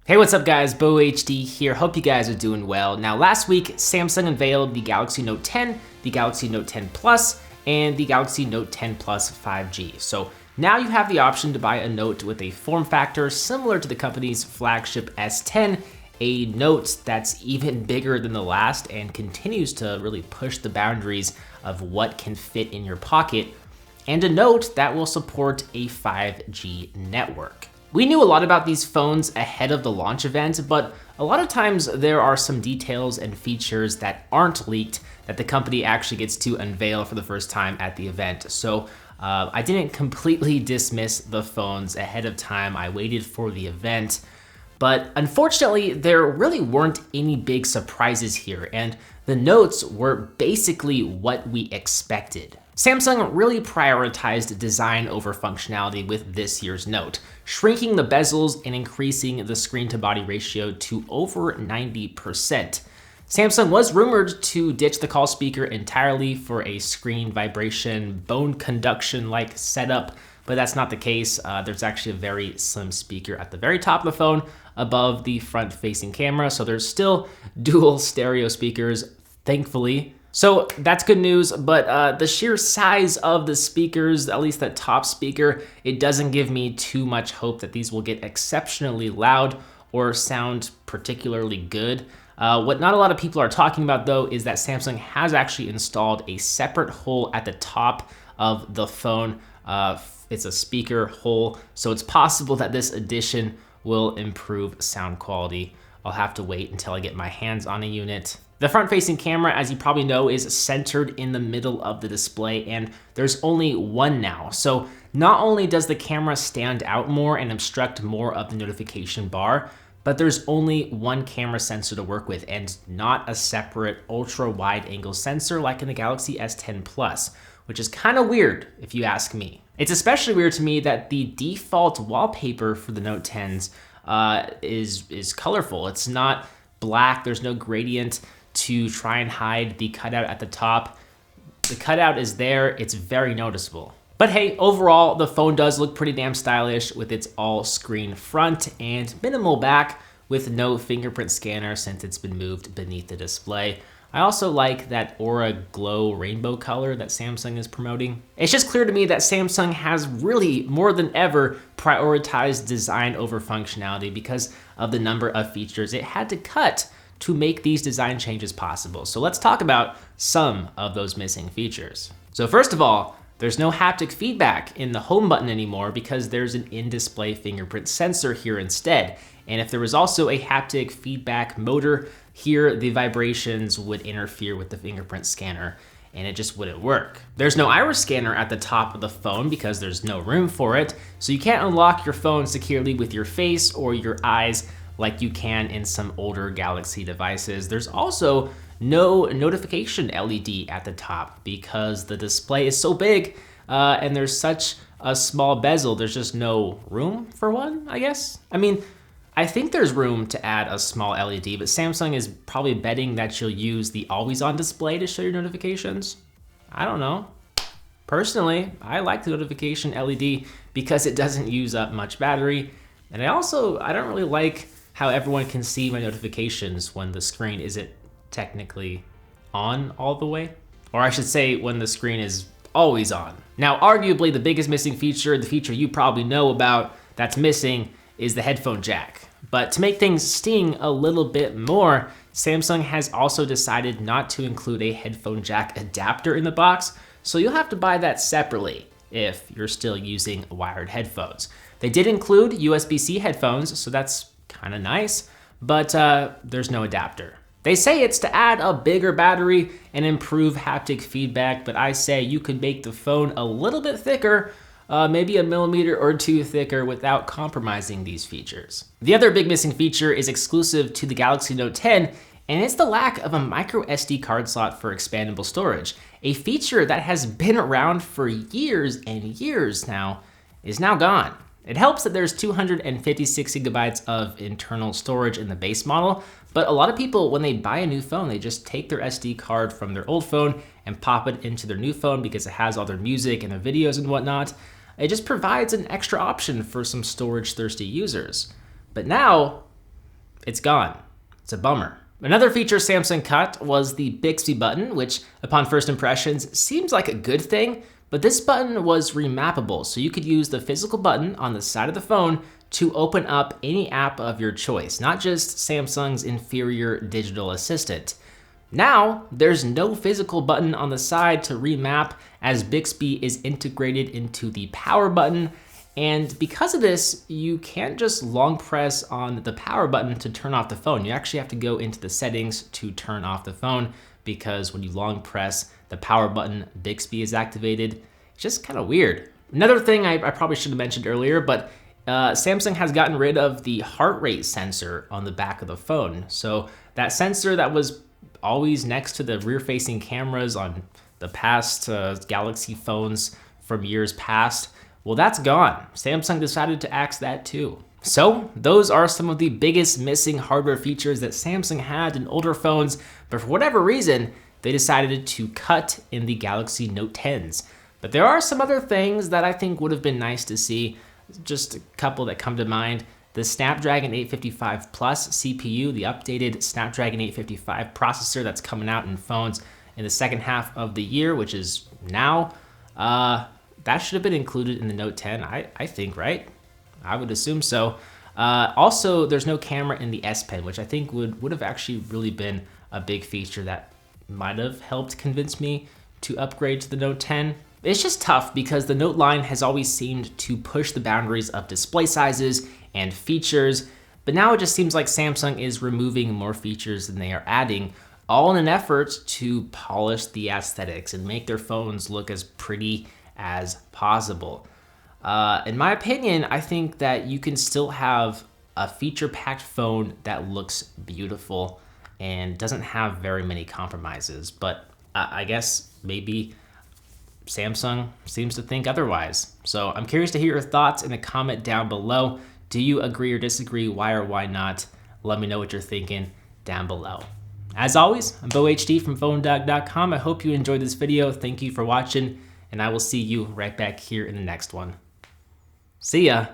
Hey, what's up guys, BoHD here, hope you guys are doing well. Now last week, Samsung unveiled the Galaxy Note 10, the Galaxy Note 10 Plus, and the Galaxy Note 10 Plus 5G. So now you have the option to buy a Note with a form factor similar to the company's flagship S10, a Note that's even bigger than the last and continues to really push the boundaries of what can fit in your pocket, and a Note that will support a 5G network. We knew a lot about these phones ahead of the launch event, but a lot of times there are some details and features that aren't leaked that the company actually gets to unveil for the first time at the event. So I didn't completely dismiss the phones ahead of time. I waited for the event, but unfortunately there really weren't any big surprises here, and the Notes were basically what we expected. Samsung really prioritized design over functionality with this year's Note, shrinking the bezels and increasing the screen-to-body ratio to over 90%. Samsung was rumored to ditch the call speaker entirely for a screen vibration, bone conduction-like setup, but that's not the case. There's actually a very slim speaker at the very top of the phone above the front-facing camera, so there's still dual stereo speakers, thankfully. So that's good news, but the sheer size of the speakers, at least that top speaker, it doesn't give me too much hope that these will get exceptionally loud or sound particularly good. What not a lot of people are talking about though is that Samsung has actually installed a separate hole at the top of the phone. It's a speaker hole, so it's possible that this addition will improve sound quality. I'll have to wait until I get my hands on a unit. The front-facing camera, as you probably know, is centered in the middle of the display, and there's only one now. So not only does the camera stand out more and obstruct more of the notification bar, but there's only one camera sensor to work with and not a separate ultra-wide angle sensor like in the Galaxy S10 Plus, which is kind of weird if you ask me. It's especially weird to me that the default wallpaper for the Note 10s is colorful. It's not black, there's no gradient to try and hide the cutout at the top. The cutout is there, it's very noticeable. But hey, overall, the phone does look pretty damn stylish with its all-screen front and minimal back with no fingerprint scanner since it's been moved beneath the display. I also like that Aura Glow rainbow color that Samsung is promoting. It's just clear to me that Samsung has really, more than ever, prioritized design over functionality because of the number of features it had to cut to make these design changes possible. So let's talk about some of those missing features. So first of all, there's no haptic feedback in the home button anymore because there's an in-display fingerprint sensor here instead. And if there was also a haptic feedback motor here, the vibrations would interfere with the fingerprint scanner and it just wouldn't work. There's no iris scanner at the top of the phone because there's no room for it. So you can't unlock your phone securely with your face or your eyes like you can in some older Galaxy devices. There's also no notification LED at the top because the display is so big and there's such a small bezel, there's just no room for one, I guess. I mean, I think there's room to add a small LED, but Samsung is probably betting that you'll use the always-on display to show your notifications. I don't know. Personally, I like the notification LED because it doesn't use up much battery. And I don't really like how everyone can see my notifications when the screen isn't technically on all the way. Or I should say when the screen is always on. Now, arguably the biggest missing feature, the feature you probably know about that's missing, is the headphone jack. But to make things sting a little bit more, Samsung has also decided not to include a headphone jack adapter in the box, so you'll have to buy that separately if you're still using wired headphones. They did include USB-C headphones, so that's kind of nice, but there's no adapter. They say it's to add a bigger battery and improve haptic feedback, but I say you could make the phone a little bit thicker, maybe a millimeter or two thicker without compromising these features. The other big missing feature is exclusive to the Galaxy Note 10, and it's the lack of a microSD card slot for expandable storage. A feature that has been around for years and years now is now gone. It helps that there's 256 gigabytes of internal storage in the base model, but a lot of people, when they buy a new phone, they just take their SD card from their old phone and pop it into their new phone because it has all their music and their videos and whatnot. It just provides an extra option for some storage-thirsty users. But now, it's gone. It's a bummer. Another feature Samsung cut was the Bixby button, which upon first impressions seems like a good thing, but this button was remappable, so you could use the physical button on the side of the phone to open up any app of your choice, not just Samsung's inferior digital assistant. Now, there's no physical button on the side to remap, as Bixby is integrated into the power button, and because of this, you can't just long press on the power button to turn off the phone. You actually have to go into the settings to turn off the phone, because when you long press the power button, Bixby is activated. It's just kind of weird. Another thing I probably should have mentioned earlier, but Samsung has gotten rid of the heart rate sensor on the back of the phone. So that sensor that was always next to the rear-facing cameras on the past Galaxy phones from years past, well, that's gone. Samsung decided to axe that too. So those are some of the biggest missing hardware features that Samsung had in older phones, but for whatever reason, they decided to cut in the Galaxy Note 10s. But there are some other things that I think would have been nice to see. Just a couple that come to mind. The Snapdragon 855 Plus CPU, the updated Snapdragon 855 processor that's coming out in phones in the second half of the year, which is now, that should have been included in the Note 10, I think, right? I would assume so. Also, there's no camera in the S Pen, which I think would have actually really been a big feature that might have helped convince me to upgrade to the Note 10. It's just tough because the Note line has always seemed to push the boundaries of display sizes and features, but now it just seems like Samsung is removing more features than they are adding, all in an effort to polish the aesthetics and make their phones look as pretty as possible. In my opinion, I think that you can still have a feature-packed phone that looks beautiful and doesn't have very many compromises, but I guess maybe Samsung seems to think otherwise. So I'm curious to hear your thoughts in a comment down below. Do you agree or disagree? Why or why not? Let me know what you're thinking down below. As always, I'm BoHD from PhoneDog.com. I hope you enjoyed this video. Thank you for watching, and I will see you right back here in the next one. See ya.